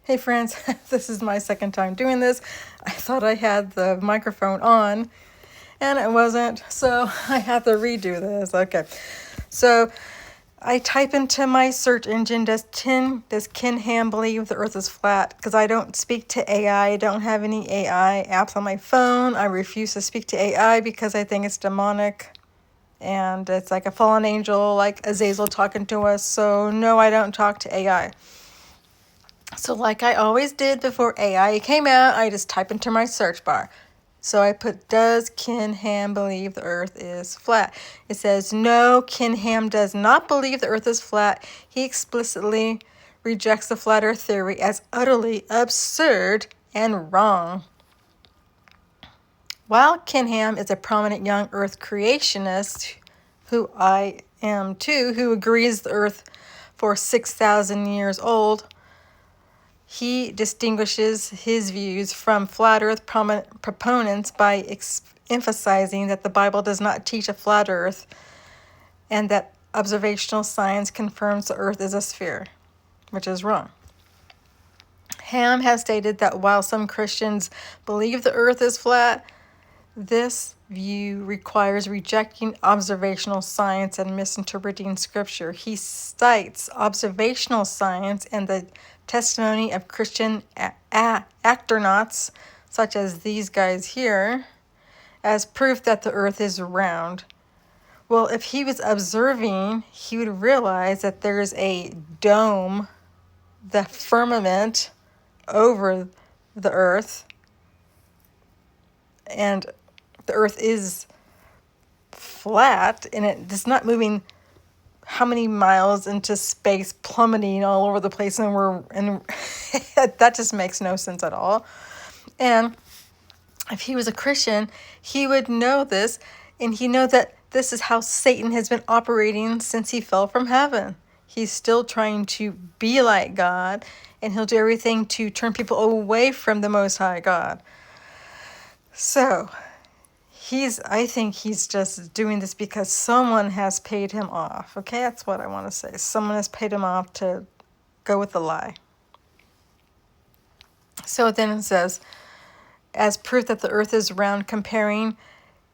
Hey friends, this is my second time doing this. I thought I had the microphone on and it wasn't, so I have to redo this. Okay, so I type into my search engine, does Ken Ham believe the earth is flat? Because I don't speak to AI, I don't have any AI apps on my phone. I refuse to speak to AI because I think it's demonic and it's like a fallen angel, like Azazel talking to us. So no, I don't talk to AI. So like I always did before AI came out, I just type into my search bar. So I put, does Ken Ham believe the earth is flat? It says, no, Ken Ham does not believe the earth is flat. He explicitly rejects the flat earth theory as utterly absurd and wrong. While Ken Ham is a prominent young earth creationist, who I am too, who agrees the earth for 6,000 years old, he distinguishes his views from flat earth proponents by emphasizing that the Bible does not teach a flat earth and that observational science confirms the earth is a sphere, which is wrong. Ham has stated that while some Christians believe the earth is flat, this view requires rejecting observational science and misinterpreting scripture. He cites observational science and the testimony of Christian astronauts, such as these guys here, as proof that the earth is round. Well, if he was observing, he would realize that there's a dome, the firmament, over the earth, and the earth is flat and it's not moving how many miles into space, plummeting all over the place, and that just makes no sense at all. And if he was a Christian, he would know this, and he know that this is how Satan has been operating since he fell from heaven. He's still trying to be like God, and he'll do everything to turn people away from the Most High God. So I think he's just doing this because someone has paid him off. Okay, that's what I want to say. Someone has paid him off to go with the lie. So then it says, as proof that the earth is round, comparing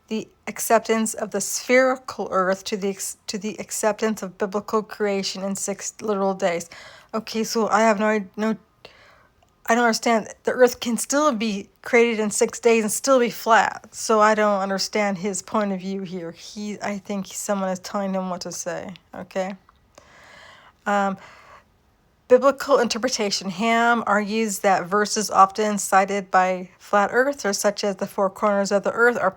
the acceptance of the spherical earth to the acceptance of biblical creation in 6 literal days. Okay, so I have I don't understand. The earth can still be created in 6 days and still be flat. So I don't understand his point of view here. I think someone is telling him what to say. Okay. Biblical interpretation. Ham argues that verses often cited by flat earthers, such as the 4 corners of the earth, are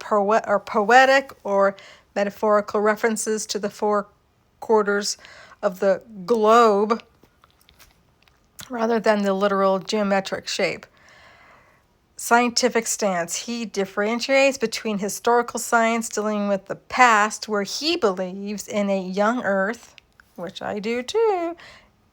poetic or metaphorical references to the 4 quarters of the globe, rather than the literal geometric shape. Scientific stance. He differentiates between historical science dealing with the past, where he believes in a young earth, which I do too,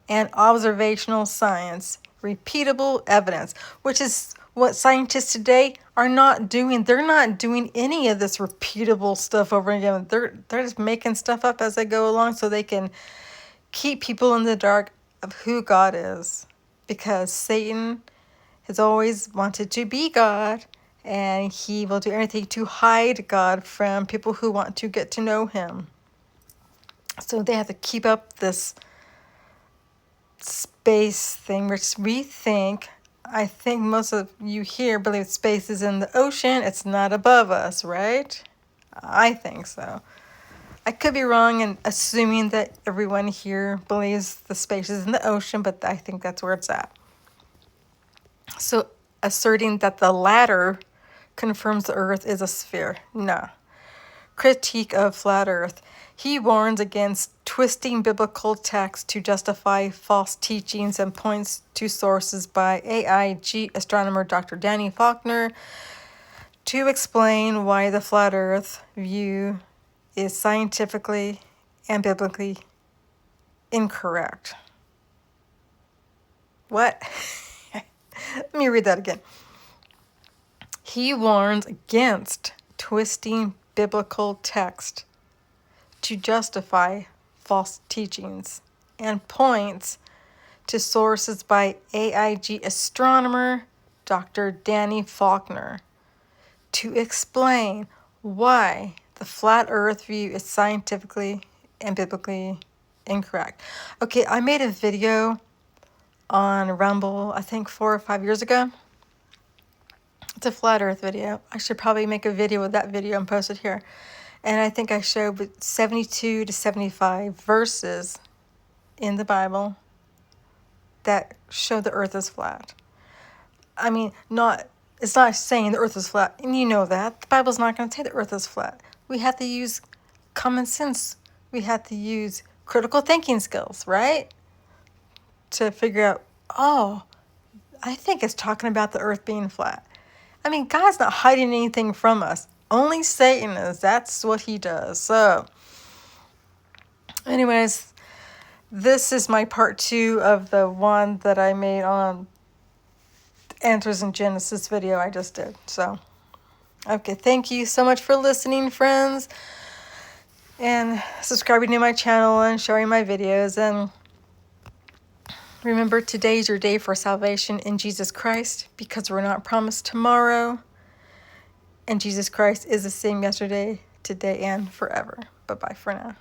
and observational science, repeatable evidence, which is what scientists today are not doing. They're not doing any of this repeatable stuff over again. They're just making stuff up as they go along so they can keep people in the dark of who God is, because Satan has always wanted to be God, and he will do anything to hide God from people who want to get to know him. So they have to keep up this space thing, which I think most of you here believe space is in the ocean. It's not above us, right? I think so. I could be wrong in assuming that everyone here believes the space is in the ocean, but I think that's where it's at. So asserting that the latter confirms the earth is a sphere. No. Critique of flat earth. He warns against twisting biblical text to justify false teachings and points to sources by AIG astronomer Dr. Danny Faulkner to explain why the flat earth view is scientifically and biblically incorrect. What? Let me read that again. He warns against twisting biblical text to justify false teachings and points to sources by AIG astronomer Dr. Danny Faulkner to explain why the flat earth view is scientifically and biblically incorrect. Okay, I made a video on Rumble, I think 4 or 5 years ago. It's a flat earth video. I should probably make a video with that video and post it here. And I think I showed 72 to 75 verses in the Bible that show the earth is flat. I mean, it's not saying the earth is flat, and you know that. The Bible's not going to say the earth is flat. We have to use common sense. We have to use critical thinking skills, right? To figure out, oh, I think it's talking about the earth being flat. I mean, God's not hiding anything from us. Only Satan is. That's what he does. So, anyways, this is my part 2 of the one that I made on Answers in Genesis video I just did. So, okay, thank you so much for listening, friends, and subscribing to my channel and sharing my videos. And remember, today's your day for salvation in Jesus Christ, because we're not promised tomorrow. And Jesus Christ is the same yesterday, today, and forever. Bye-bye for now.